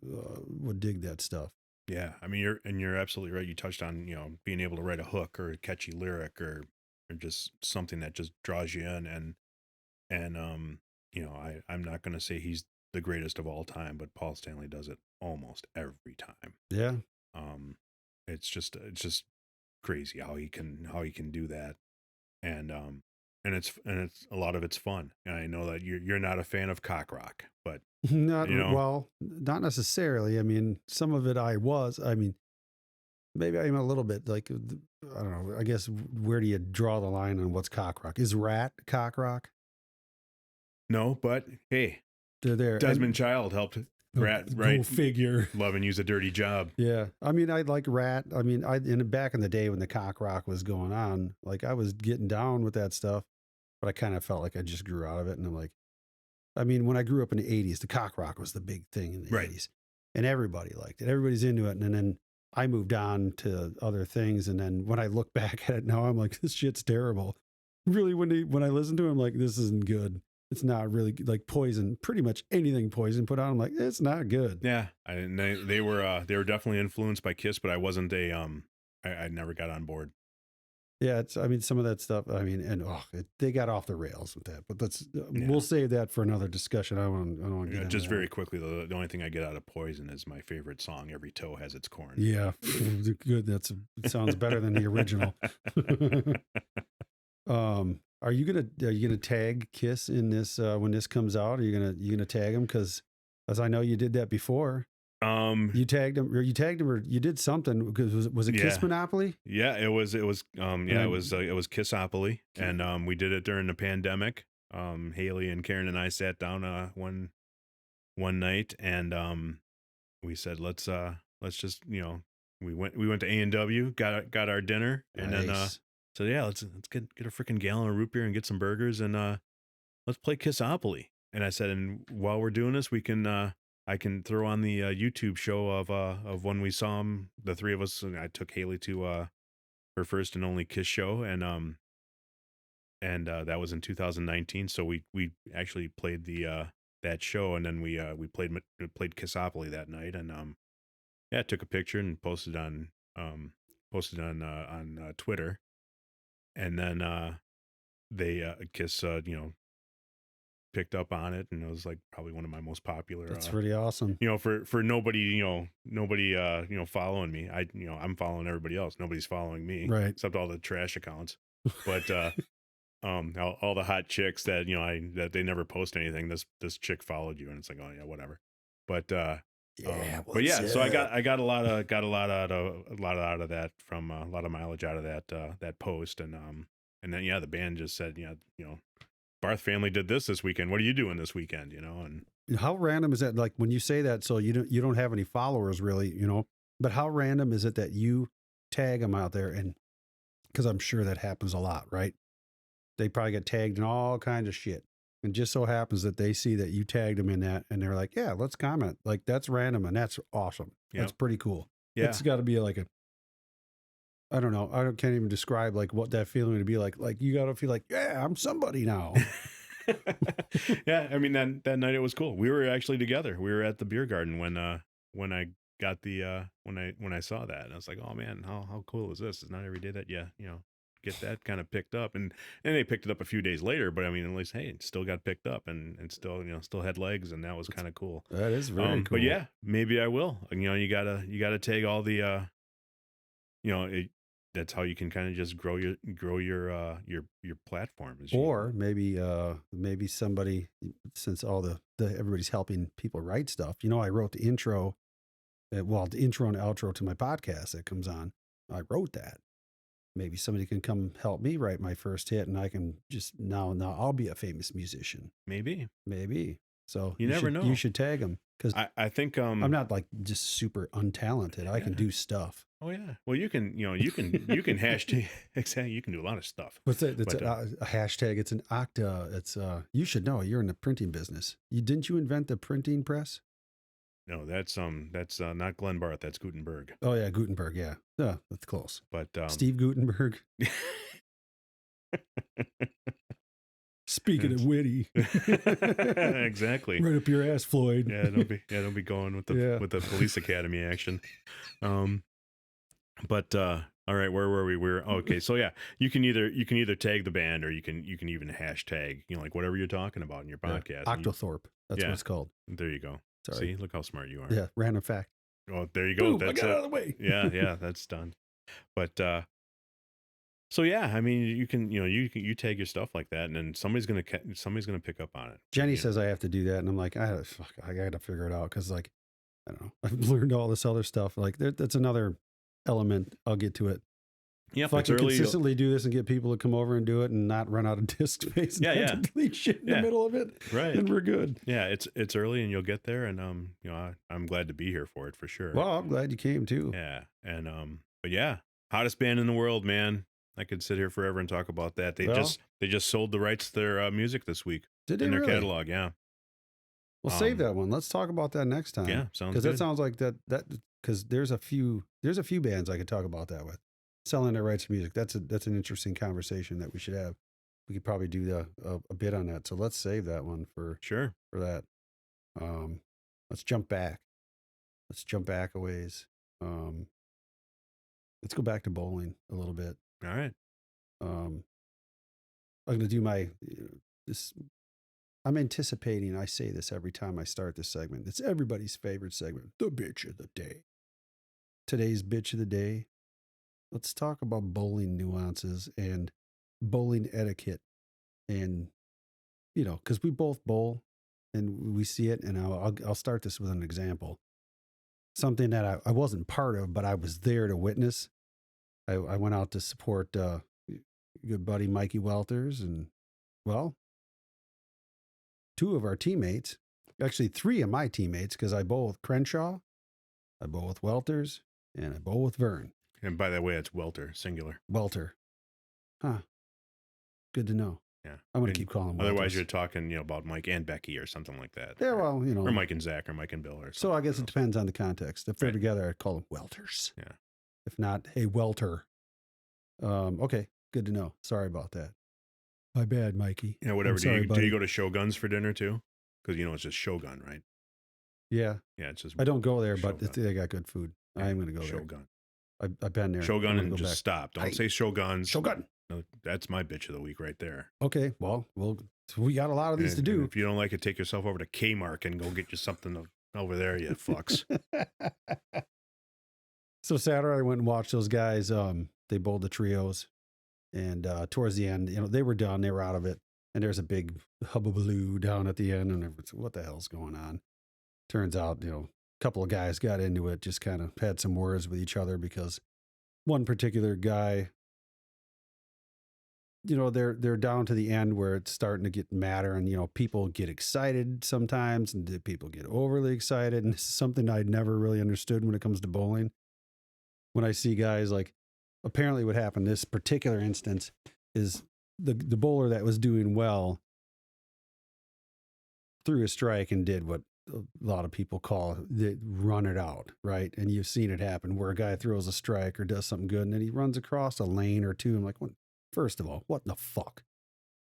would dig that stuff. Yeah. I mean, you're absolutely right. You touched on, being able to write a hook or a catchy lyric or just something that just draws you in. And I'm not going to say he's the greatest of all time, but Paul Stanley does it almost every time. Yeah. It's just crazy how he can do that. And it's a lot of it's fun. And I know that you're not a fan of cock rock, but Not necessarily. I mean, some of it I was. I mean, maybe I'm a little bit like, I don't know. I guess where do you draw the line on what's cock rock? Is Rat cock rock? no, but hey, They're there. Desmond Child helped Rat, right? Go figure. Love and Use a Dirty Job. Yeah. I mean, I like Rat. I mean, back in the day when the cock rock was going on, like I was getting down with that stuff, but I kind of felt like I just grew out of it. And I'm like, I mean, when I grew up in the 80s, the cock rock was the big thing in the Right. 80s, and everybody liked it. Everybody's into it. And then I moved on to other things. And then when I look back at it now, I'm like, this shit's terrible. Really, when I listen to it, I'm like, this isn't good. It's not really like Poison. Pretty much anything Poison put on, I'm like, it's not good. Yeah, they were definitely influenced by Kiss, but I wasn't I never got on board. Yeah, I mean, some of that stuff. I mean, and they got off the rails with that. But we'll save that for another discussion. I don't want to get into Just that. very quickly, the only thing I get out of Poison is my favorite song, "Every Toe Has Its Corn." Yeah, good. It sounds better than the original. Are you gonna tag Kiss in this when this comes out? Are you gonna tag him? Because as I know, you did that before. You tagged him, or you did something because was it Kiss Monopoly? Yeah, it was it was Kissopoly, and we did it during the pandemic. Haley and Karen and I sat down one night, and we said let's just we went to A&W, got our dinner, and then so yeah, let's get a freaking gallon of root beer and get some burgers, and let's play Kissopoly. And I said, and while we're doing this, we can I can throw on the YouTube show of when we saw him, the three of us. And I took Haley to her first and only Kiss show, and that was in 2019. So we actually played that show, and then we played Kissopoly that night, and took a picture and posted on Twitter. And then they Kiss picked up on it, and it was like probably one of my most popular. That's pretty awesome. For nobody following me. I'm following everybody else. Nobody's following me, right? Except all the trash accounts. But all the hot chicks that that they never post anything. This chick followed you, and it's like, oh yeah, whatever. But so I got a lot out of that, from a lot of mileage out of that post, and then the band just said, Barth family did this weekend. What are you doing this weekend? And how random is that? Like when you say that, so you don't have any followers really, but how random is it that you tag them out there? And because I'm sure that happens a lot, right? They probably get tagged in all kinds of shit. And just so happens that they see that you tagged them in that, and they're like, yeah, let's comment. Like, that's random, and that's awesome. That's pretty cool. Yeah. It's got to be like I don't know. Can't even describe like what that feeling would be like. Like, you got to feel like, yeah, I'm somebody now. Yeah, I mean that night it was cool. We were actually together. We were at the beer garden when I got the when I saw that, and I was like, oh man, how cool is this? It's not every day that get that kind of picked up, and they picked it up a few days later. But I mean, at least hey, it still got picked up, and still still had legs, and that was kind of cool. That is very cool. But yeah, maybe I will. You gotta take all the that's how you can kind of just grow your platform. Or maybe somebody, since all the everybody's helping people write stuff. I wrote the intro, the intro and outro to my podcast that comes on. I wrote that. Maybe somebody can come help me write my first hit, and I can just now I'll be a famous musician. Maybe. So you never know. You should tag them, because I think I'm not like just super untalented. I can do stuff. Oh yeah. Well, you can hashtag. Exactly. You can do a lot of stuff. What's that? It's a hashtag. It's an octa. It's you should know. You're in the printing business. Didn't you invent the printing press? No, that's not Glenn Barth. That's Gutenberg. Oh yeah, Gutenberg. Yeah, that's close. But Steve Gutenberg. Speaking of witty, exactly. Right up your ass, Floyd. Yeah, don't be going with the police academy action. But all right, where were we? Okay. So yeah, you can either tag the band, or you can even hashtag, like whatever you're talking about in your podcast. Octothorpe. That's what it's called. There you go. Sorry. See, look how smart you are. Yeah, random fact. Oh, there you go. Boom, I got out of the way. Yeah, that's done. But so yeah, I mean, you can you tag your stuff like that, and then somebody's gonna pick up on it. Jenny says I have to do that, and I'm like, I got to figure it out, because like, I don't know, I've learned all this other stuff. Like that's another element. I'll get to it. Yeah, if I can consistently do this and get people to come over and do it, and not run out of disk space, and have to delete shit in the middle of it, right? And we're good. Yeah, it's early, and you'll get there, and I'm glad to be here for it, for sure. Well, I'm glad you came too. Yeah, and but yeah, hottest band in the world, man. I could sit here forever and talk about that. They just sold the rights to their music this week. Did they in their really? catalog? Yeah. Well, save that one. Let's talk about that next time. Yeah, sounds good. Because that sounds like that because there's a few bands I could talk about that with, selling their rights to music. That's an interesting conversation that we should have. We could probably do a bit on that. So let's save that one for that. Let's jump back. Let's jump back a ways. Let's go back to bowling a little bit. All right. I'm going to do my this. I'm anticipating. I say this every time I start this segment. It's everybody's favorite segment, the bitch of the day. Today's bitch of the day. Let's talk about bowling nuances and bowling etiquette, and because we both bowl and we see it. And I'll start this with an example. Something that I wasn't part of, but I was there to witness. I went out to support good buddy Mikey Welters, and two of our teammates, actually three of my teammates, because I bowl with Crenshaw, I bowl with Welters, and I bowl with Vern. And by that way, it's Welter, singular. Welter. Huh. Good to know. Yeah. I'm going to keep calling them Otherwise, Welters. you're talking, about Mike and Becky or something like that. Yeah, well, Or Mike and Zach or Mike and Bill or something. So I guess it depends on the context. If they're together, I'd call them Welters. Yeah. If not, hey, Welter. Okay. Good to know. Sorry about that. My bad, Mikey. Yeah, whatever. Do you go to Shoguns for dinner too? Because it's just Shogun, right? Yeah. Yeah, it's just. I don't go there, but Shogun. they got good food. Yeah, I am going to go Shogun. there. I've been there. Shogun, and just stop. Don't say Shoguns. Shogun. No, that's my bitch of the week right there. Okay. Well, we got a lot of these to do. And if you don't like it, take yourself over to Kmart and go get you something over there, you fucks. So Saturday, I went and watched those guys. They bowled the trios, and towards the end, they were done. They were out of it, and there's a big hubbubaloo down at the end, and everyone's, what the hell's going on? Turns out, a couple of guys got into it, just kind of had some words with each other, because one particular guy, they're down to the end where it's starting to get madder, and people get excited sometimes, and people get overly excited, and this is something I'd never really understood when it comes to bowling. When I see guys, like, apparently what happened this particular instance is the bowler that was doing well threw a strike and did what a lot of people call run it out, right? And you've seen it happen where a guy throws a strike or does something good, and then he runs across a lane or two. I'm like, first of all, what the fuck?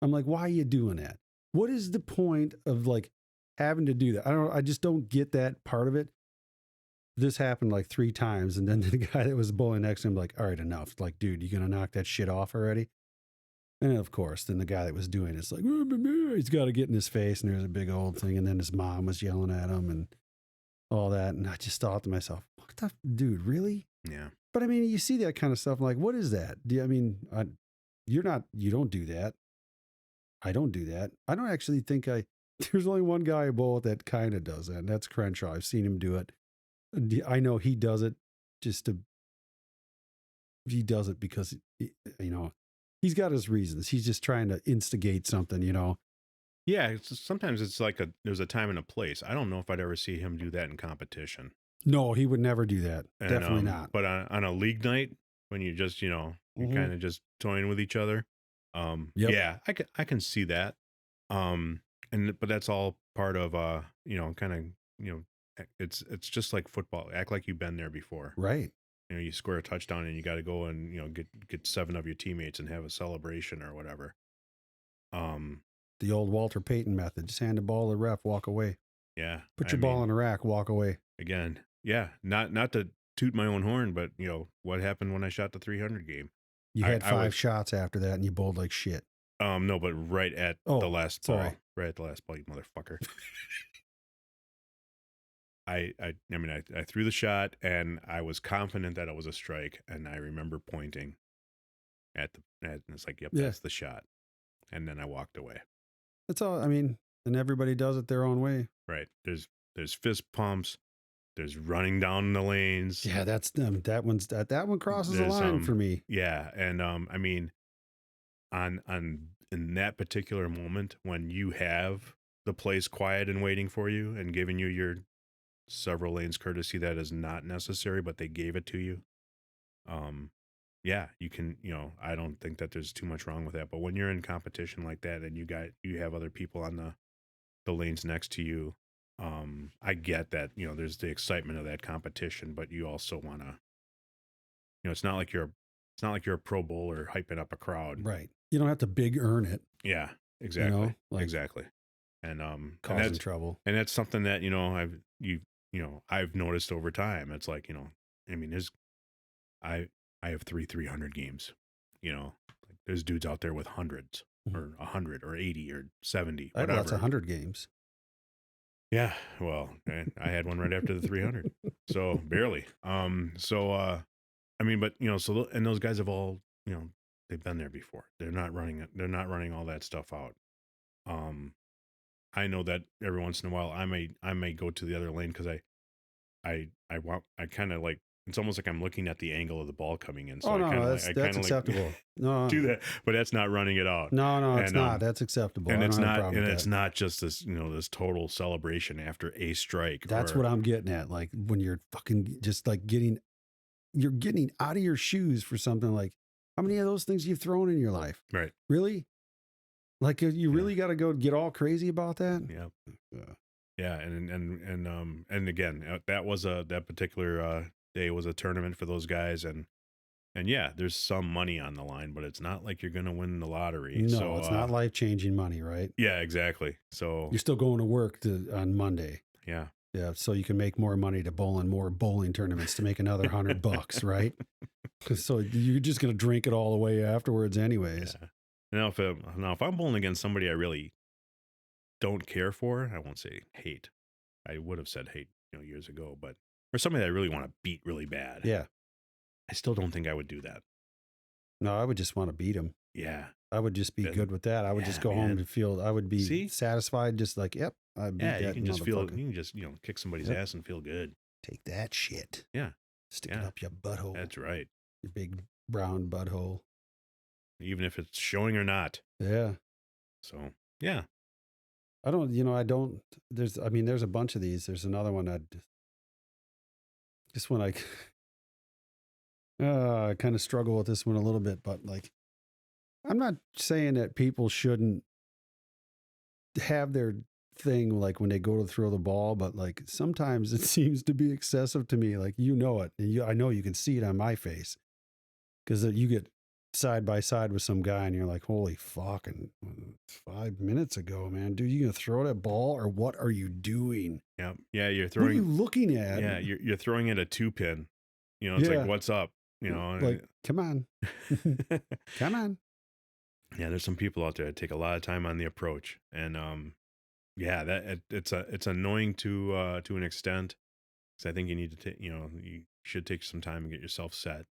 I'm like, why are you doing that? what is the point of like having to do that? I just don't get that part of it. This happened like 3 times. And then the guy that was bowling next to him, like, all right, enough. Like, dude, you going to knock that shit off already? And of course, then the guy that was doing it's like, he's got to get in his face. And there's a big old thing. And then his mom was yelling at him and all that. And I just thought to myself, what the dude, really? Yeah. But I mean, you see that kind of stuff. I'm like, what is that? You don't do that. I don't do that. I don't actually think there's only one guy I bowl with that kind of does that. And that's Crenshaw. I've seen him do it. I know he does it he does it because, he's got his reasons. He's just trying to instigate something, Yeah. Sometimes it's like there's a time and a place. I don't know if I'd ever see him do that in competition. No, he would never do that. And, Definitely not. But on a league night, when you just, you're kind of just toying with each other. Yep. Yeah, I can see that. But that's all part of, it's just like football. Act like you've been there before. Right. You score a touchdown and you got to go and, get 7 of your teammates and have a celebration or whatever. The old Walter Payton method. Just hand the ball to the ref, walk away. Yeah. Put your ball in the rack, walk away. Again, yeah, not to toot my own horn, but what happened when I shot the 300 game? You had 5 shots after that, and you bowled like shit. No, but right at the last ball, right at the last ball, you motherfucker. I threw the shot, and I was confident that it was a strike, and I remember pointing and it's like, yep, that's the shot, and then I walked away. That's all. I mean, and everybody does it their own way. Right. There's fist pumps. There's running down the lanes. Yeah, that's them. That one crosses the line for me. Yeah, and I mean, in that particular moment when you have the place quiet and waiting for you and giving you your several lanes courtesy that is not necessary, but they gave it to you. Yeah, you can. I don't think that there's too much wrong with that. But when you're in competition like that and you have other people on the lanes next to you. I get that, there's the excitement of that competition, but you also want to, it's not like you're a pro bowler hyping up a crowd. Right. You don't have to big earn it. Yeah, exactly. Exactly. And, causing trouble. And that's something that, I've noticed over time. It's like, I have 300 games, there's dudes out there with hundreds or 100 or 80 or 70, I have whatever. lots of 100 games. Yeah, well, I had one right after the 300, so barely. But and those guys have all, they've been there before. They're not running all that stuff out. I know that every once in a while I may go to the other lane because I kind of like, it's almost like I'm looking at the angle of the ball coming in. So that's acceptable. No, do that, but that's not running it out. No, it's not. That's acceptable. And it's not just this, this total celebration after a strike. That's what I'm getting at. Like when you're fucking just like you're getting out of your shoes for something. Like how many of those things you've thrown in your life? Right. Really? Like you really got to go get all crazy about that? Yeah. Yeah. And again, that particular day was a tournament for those guys, and yeah, there's some money on the line, but it's not like you're going to win the lottery. No, so, it's not life-changing money, right? Yeah, exactly. So you're still going to work on Monday. Yeah. Yeah. So you can make more money to bowl in more bowling tournaments to make another $100, right? So you're just going to drink it all away afterwards anyways. Yeah. Now, if I'm bowling against somebody I really don't care for, I won't say hate. I would have said hate, years ago, but or somebody that I really want to beat really bad. Yeah. I still don't think I would do that. No, I would just want to beat him. Yeah. I would just be good with that. I would just go home and feel, I would be satisfied. Just like, yep, I beat that. You can just feel, you can just, kick somebody's ass and feel good. Take that shit. Yeah. Stick it up your butthole. That's right. Your big brown butthole. Even if it's showing or not. Yeah. So, yeah. There's a bunch of these. There's another one this one I kind of struggle with this one a little bit, but like, I'm not saying that people shouldn't have their thing like when they go to throw the ball, but like sometimes it seems to be excessive to me. Like, it. And I know you can see it on my face because you get side by side with some guy and you're like, holy fucking 5 minutes ago, man, dude, you gonna throw that ball or what are you doing? Yeah. Yeah. You're What are you throwing, looking at? yeah, you're throwing it a 2-pin, you know, it's like, Yeah. what's up? You know, Like, come on. Come on. yeah, there's some people out there that take a lot of time on the approach, and yeah, it's annoying to an extent, because I think you need to take, you should take some time and get yourself set.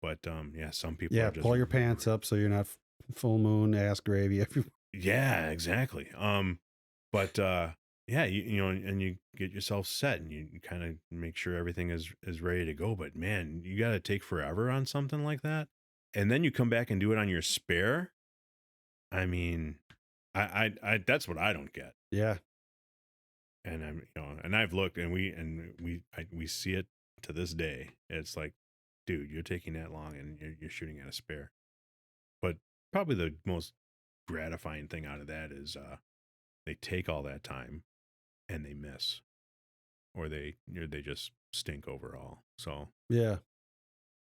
But yeah, some people Yeah, are just pull your pants up so you're not full moon ass gravy. yeah, exactly. But yeah, you know, and you get yourself set and you kind of make sure everything is ready to go. But man, you got to take forever on something like that, and then you come back and do it on your spare. I mean, I that's what I don't get. Yeah. And I'm, and I've looked, and we see it to this day. It's like, dude, you're taking that long, and you're shooting at a spare. But probably the most gratifying thing out of that is they take all that time and they miss, or they just stink overall. So Yeah.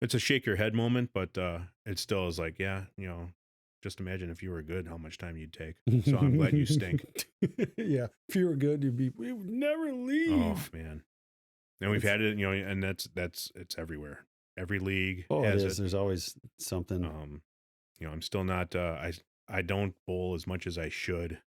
it's a shake your head moment, but it still is like, yeah, just imagine if you were good, how much time you'd take. So I'm glad you stink. Yeah. If you were good, we would never leave. Oh man. And we've had it, and it's everywhere. Every league Oh, has it is. There's always something. I'm still not I don't bowl as much as I should.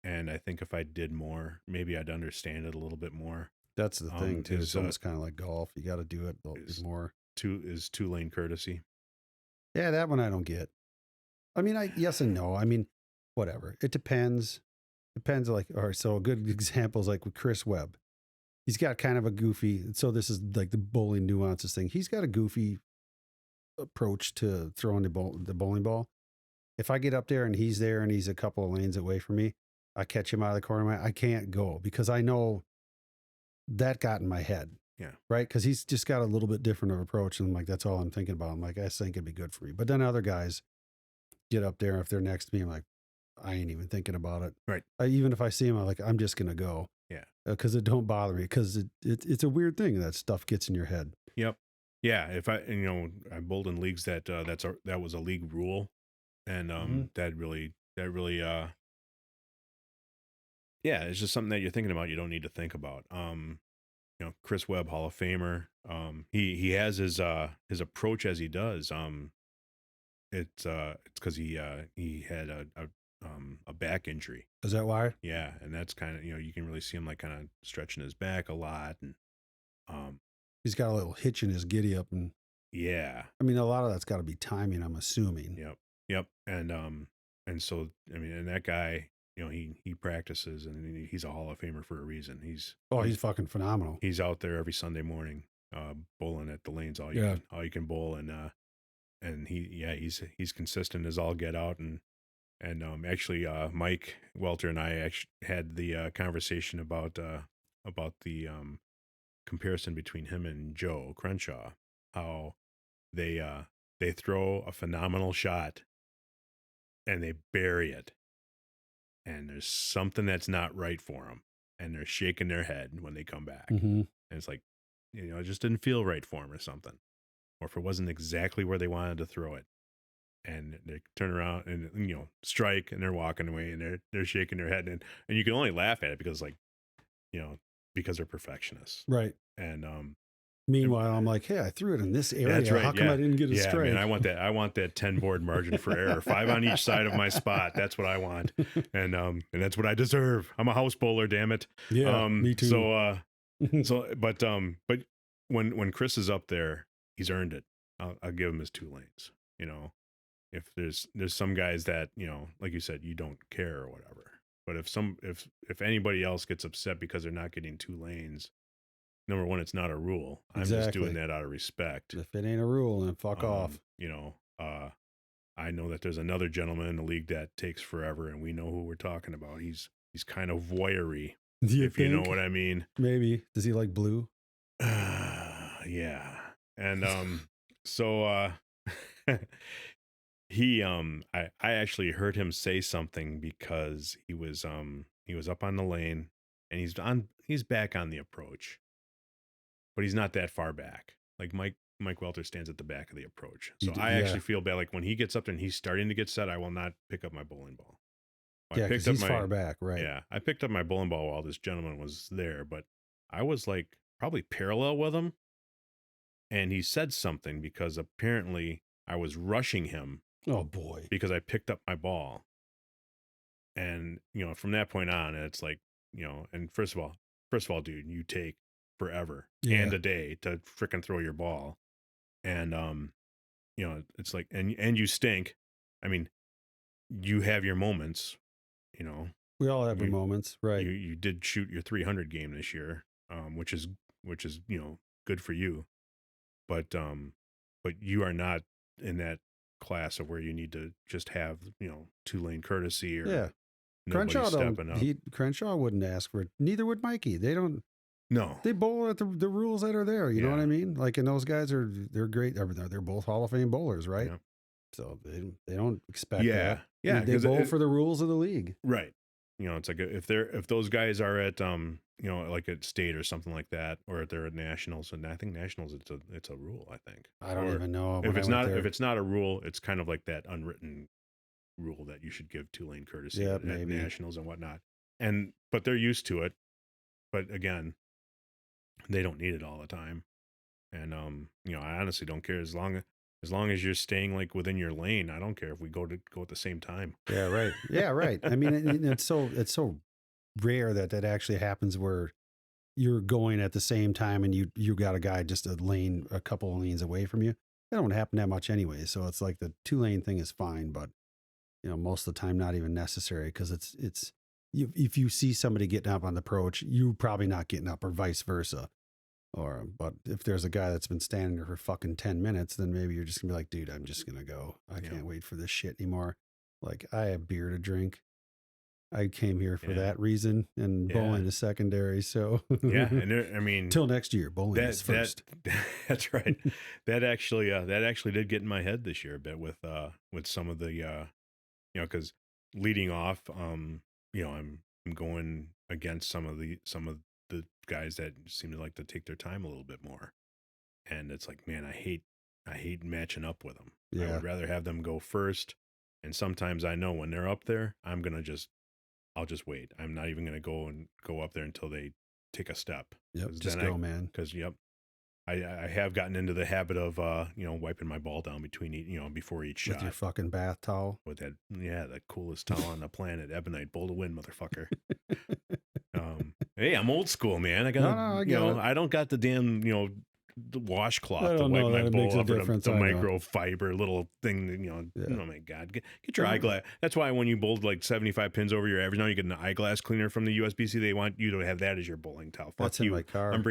And I think if I did more, maybe I'd understand it a little bit more. That's the thing too. is, It's almost kind of like golf. You got to do it a little bit more. Two lane courtesy. Yeah, that one I don't get. I mean, yes and no. I mean, whatever. It depends. Depends. Like, all right. So a good example is like with Chris Webb. He's got kind of a goofy. So this is like the bowling nuances thing. He's got a goofy approach to throwing the bowling ball. If I get up there and he's there and he's a couple of lanes away from me, I catch him out of the corner of my eye. I can't go because I know that got in my head. Yeah. Right. Because he's just got a little bit different of approach. And I'm like, that's all I'm thinking about. I'm like, I think it'd be good for me. But then other guys get up there. If they're next to me, I'm like, I ain't even thinking about it. Right. Even if I see him, I'm like, I'm just going to go. Yeah. Because it don't bother me. Because it's a weird thing that stuff gets in your head. Yep. Yeah. If I bowled in leagues that was a league rule, and that really yeah, it's just something that you're thinking about. You don't need to think about. Chris Webb, Hall of Famer. He has his approach as he does. It's because he had a back injury. Is that why? Yeah, and that's kind of, you can really see him like kind of stretching his back a lot, and he's got a little hitch in his giddy up, and yeah, I mean a lot of that's got to be timing. I'm assuming. Yep, and so I mean, and that guy, he practices, and he's a Hall of Famer for a reason. He's fucking phenomenal. He's out there every Sunday morning, bowling at the lanes all you can bowl, and he's consistent as all get out, and actually Mike Welter and I actually had the conversation about the comparison between him and Joe Crenshaw, how they throw a phenomenal shot and they bury it, and there's something that's not right for them, and they're shaking their head when they come back, and it's like, it just didn't feel right for them or something, or if it wasn't exactly where they wanted to throw it, and they turn around and strike, and they're walking away, and they're shaking their head, and you can only laugh at it because because they're perfectionists, right? And meanwhile, I'm like, hey, I threw it in this area. That's right. How come I didn't get a strike? Man, I want that 10 board margin for error, 5 on each side of my spot. That's what I want, and that's what I deserve. I'm a house bowler, damn it. Yeah, me too. But when Chris is up there, he's earned it. I'll give him his 2 lanes. If there's some guys that, like you said, you don't care or whatever. But if anybody else gets upset because they're not getting 2 lanes, number one, it's not a rule. I'm just doing that out of respect. If it ain't a rule, then fuck off. I know that there's another gentleman in the league that takes forever, and we know who we're talking about. He's kind of voyeury, if you know what I mean. Maybe. Does he like blue? Yeah. And so he I actually heard him say something because he was up on the lane, and he's back on the approach, but he's not that far back. Like Mike Mike Welter stands at the back of the approach. So You I yeah. actually feel bad. Like when he gets up there and he's starting to get set, I will not pick up my bowling ball. Yeah, because he's far back, right? Yeah, I picked up my bowling ball while this gentleman was there, but I was like probably parallel with him, and he said something because apparently I was rushing him. Oh boy, because I picked up my ball, and from that point on, it's like and first of all, dude, you take forever and a day to frickin' throw your ball, and it's like and you stink. I mean, you have your moments. We all have our moments, right? You did shoot your 300 game this year, which is good for you, but you are not in that class of where you need to just have 2-lane courtesy or nobody stepping up. Crenshaw wouldn't ask for it. Neither would Mikey. They don't. No, they bowl at the rules that are there. You know what I mean? Like, and those guys they're great. They're both Hall of Fame bowlers, right? Yeah. So they don't expect that. Yeah, they bowl for the rules of the league, right? It's like if those guys are at like at state or something like that, or if they're at nationals, and I think nationals it's a rule. I think I don't even know if it's not a rule. It's kind of like that unwritten rule that you should give 2-lane courtesy at nationals and whatnot. But they're used to it. But again, they don't need it all the time. And I honestly don't care as long as you're staying like within your lane. I don't care if we go at the same time. Yeah, right. Yeah, right. I mean, it's so rare that actually happens where you're going at the same time and you got a guy just a couple of lanes away from you. That don't happen that much anyway. So it's like the 2-lane thing is fine, but most of the time not even necessary, because if you see somebody getting up on the approach, you're probably not getting up, or vice versa. But if there's a guy that's been standing there for fucking 10 minutes, then maybe you're just gonna be like, dude, I'm just gonna go. I can't wait for this shit anymore. Like, I have beer to drink. I came here for that reason, and bowling is secondary. So and I mean, till next year, bowling is first. That's right. that actually did get in my head this year a bit with some of the because leading off, I'm going against some of the guys that seem to like to take their time a little bit more, and it's like, man, I hate matching up with them. I would rather have them go first, and sometimes I know when they're up there, I'll just wait. I'm not even gonna go up there until they take a step. Just go, man. Because I have gotten into the habit of wiping my ball down before each shot with your fucking bath towel. With that, the coolest towel on the planet, Ebonite, bowl to win, motherfucker. Hey, I'm old school, man. I got I don't got the damn the washcloth to wipe my bowl off, the microfiber little thing. Oh my God, get your eyeglass. That's why when you bowled like 75 pins over your average, now you get an eyeglass cleaner from the USBC. They want you to have that as your bowling towel. That's in my car. I'm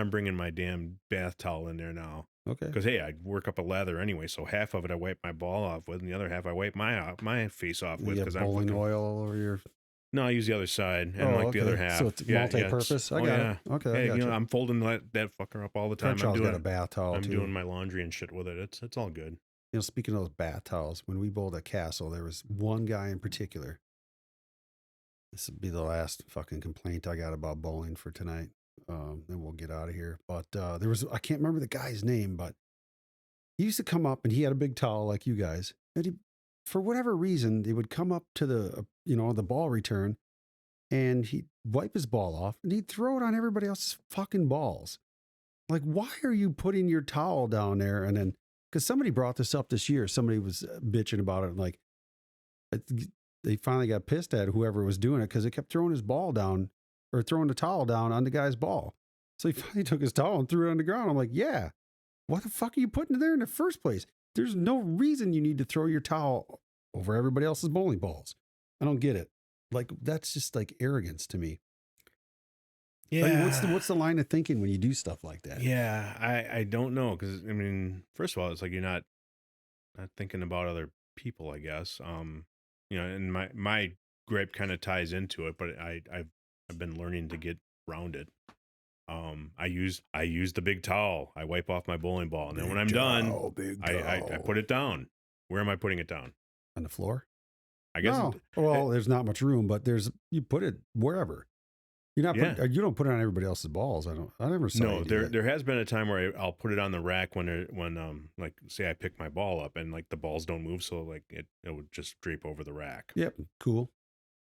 bringing my damn bath towel in there now. Okay. Because hey, I work up a lather anyway, so half of it I wipe my ball off with, and the other half I wipe my face off with. Because bowling oil all over your. No, I use the other side, and the other half. So it's multi-purpose. I got it. Okay. Hey, I'm folding that fucker up all the time. Crenshaw's got a bath towel. I'm doing my laundry and shit with it. It's all good. Speaking of those bath towels, when we bowled at Castle, there was one guy in particular. This would be the last fucking complaint I got about bowling for tonight. Then we'll get out of here. But there was, I can't remember the guy's name, but he used to come up and he had a big towel like you guys. And he, for whatever reason, they would come up to the, the ball return, and he'd wipe his ball off and he'd throw it on everybody else's fucking balls. Like, why are you putting your towel down there? And then, because somebody brought this up this year, somebody was bitching about it. Like, they finally got pissed at whoever was doing it because they kept throwing his ball down, or throwing the towel down on the guy's ball. So he finally took his towel and threw it on the ground. I'm like, yeah, what the fuck are you putting it there in the first place? There's no reason you need to throw your towel over everybody else's bowling balls. I don't get it. Like, that's just like arrogance to me. Yeah. Like, what's the line of thinking when you do stuff like that? Yeah, I don't know, because I mean, first of all, it's like you're not thinking about other people, I guess. And my gripe kind of ties into it, but I've been learning to get around it. I use the big towel. I wipe off my bowling ball, and then when I'm done, I put it down. Where am I putting it down? On the floor? I guess. No. Well, there's not much room, but you put it wherever. You're not you don't put it on everybody else's balls. I never saw No, you do that. there has been a time where I'll put it on the rack when like say I pick my ball up and like the balls don't move, so like it would just drape over the rack. Yep, cool.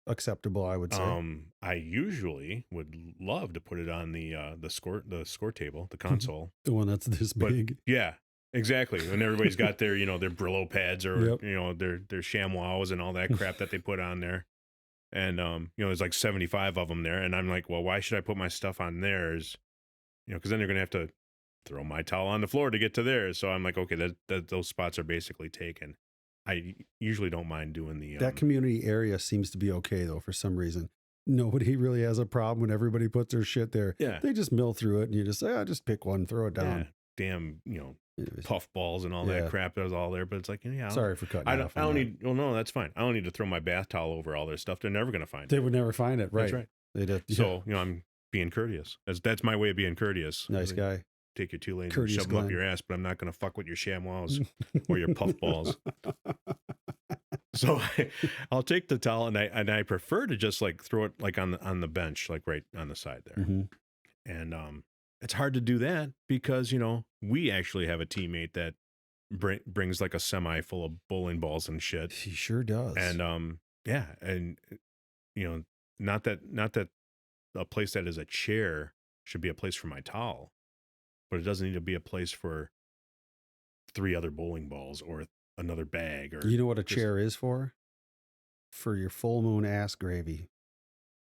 Acceptable, I would say. I usually would love to put it on the score table, the console. The one that's this big. Yeah, exactly. When everybody's got their, their Brillo pads or, their ShamWows and all that crap that they put on there. And, there's like 75 of them there. And I'm like, well, why should I put my stuff on theirs? Because then they're going to have to throw my towel on the floor to get to theirs. So I'm like, okay, those spots are basically taken. I usually don't mind doing the... that community area seems to be okay, though, for some reason. Nobody really has a problem when everybody puts their shit there. Yeah. They just mill through it and you just say, just pick one, throw it down. Yeah. Damn, puff balls and all that crap that was all there. But it's like, sorry for cutting off. I don't need, well, no, that's fine. I don't need to throw my bath towel over all their stuff. They're never going to find it. They would never find it. Right. That's right. They'd have, So, I'm being courteous. That's my way of being courteous. Nice guy. Take your 2 lanes Courteous and shove them up your ass, but I'm not going to fuck with your ShamWows or your puff balls. So I'll take the towel and I prefer to just like throw it like on the bench, like right on the side there. Mm-hmm. And it's hard to do that because, we actually have a teammate that brings like a semi full of bowling balls and shit. He sure does. And yeah, and not that a place that is a chair should be a place for my towel, but it doesn't need to be a place for 3 other bowling balls or another bag. Or you know what a chair is for? For your full moon ass gravy.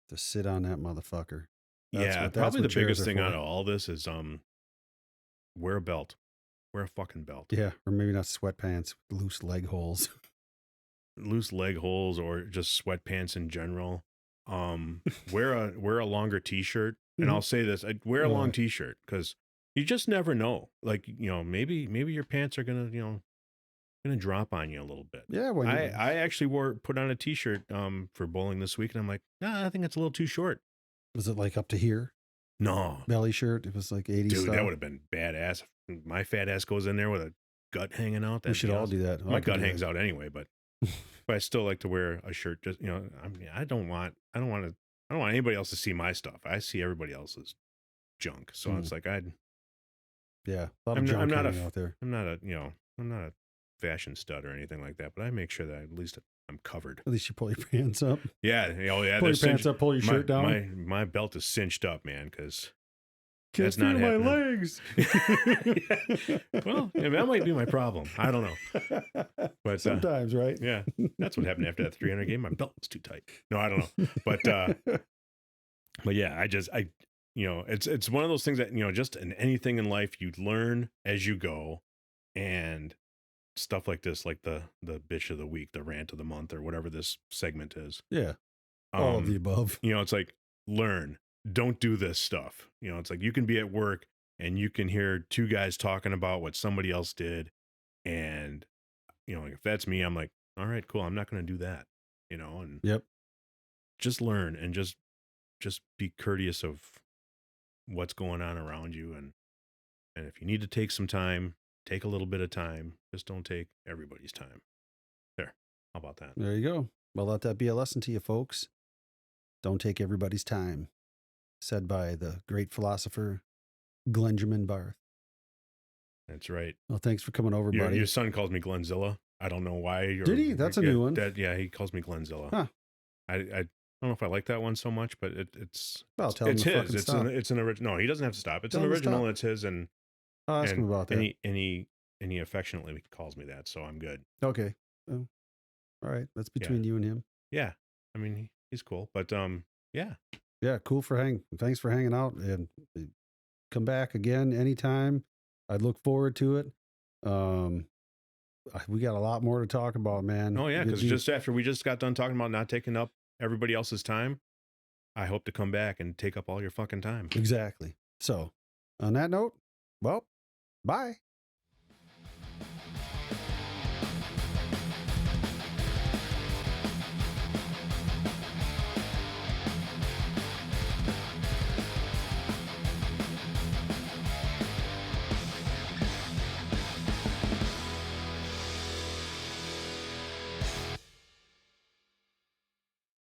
To sit on that motherfucker. Probably the biggest thing out of all this is wear a belt. Wear a fucking belt. Yeah, or maybe not sweatpants with loose leg holes. Loose leg holes or just sweatpants in general. Wear a longer t-shirt. And I'll say this, wear a long t-shirt because you just never know. Like, maybe your pants are gonna drop on you a little bit. Yeah, I actually put on a t-shirt for bowling this week and I'm like, I think it's a little too short. Was it like up to here? No. Belly shirt? It was like 80s Dude, style? that would have been badass. If my fat ass goes in there with a gut hanging out. We should all do that. My gut hangs out anyway, but I still like to wear a shirt. Just I don't want anybody else to see my stuff. I see everybody else's junk. So it's like a lot of junk out there. I'm not a fashion stud or anything like that, but I make sure that at least I'm covered. At least you pull your pants up. Yeah. Oh yeah. Pull your pants up, pull your shirt down. My belt is cinched up, man, because can't feel my legs. Well, that might be my problem. I don't know. But sometimes, right? Yeah. That's what happened after that 300 game. My belt was too tight. No, I don't know. But yeah, it's one of those things that, just in anything in life you learn as you go, and stuff like this, like the bitch of the week, the rant of the month, or whatever this segment is. Yeah. All of the above. It's like, learn. Don't do this stuff. It's like you can be at work and you can hear 2 guys talking about what somebody else did. And, like if that's me, I'm like, all right, cool. I'm not going to do that, and just learn and just be courteous of what's going on around you. And if you need to take some time, take a little bit of time. Just don't take everybody's time. There. How about that? There you go. Well, let that be a lesson to you, folks. Don't take everybody's time. Said by the great philosopher, Glenjamin Barth. That's right. Well, thanks for coming over, buddy. Your son calls me Glenzilla. I don't know why. Did he? That's a new one. He calls me Glenzilla. Huh. I don't know if I like that one so much, but it's tell him it's to his. It's an original. No, he doesn't have to stop. It's Tell an him to original. stop. It's his, and I'll ask him about that. And he affectionately calls me that, so I'm good. Okay. Oh. All right. That's between you and him. Yeah. I mean, he's cool, but yeah. Yeah, cool thanks for hanging out, and come back again anytime. I'd look forward to it. We got a lot more to talk about, man. Oh yeah, because just after we just got done talking about not taking up everybody else's time, I hope to come back and take up all your fucking time. Exactly. So, on that note, well, bye.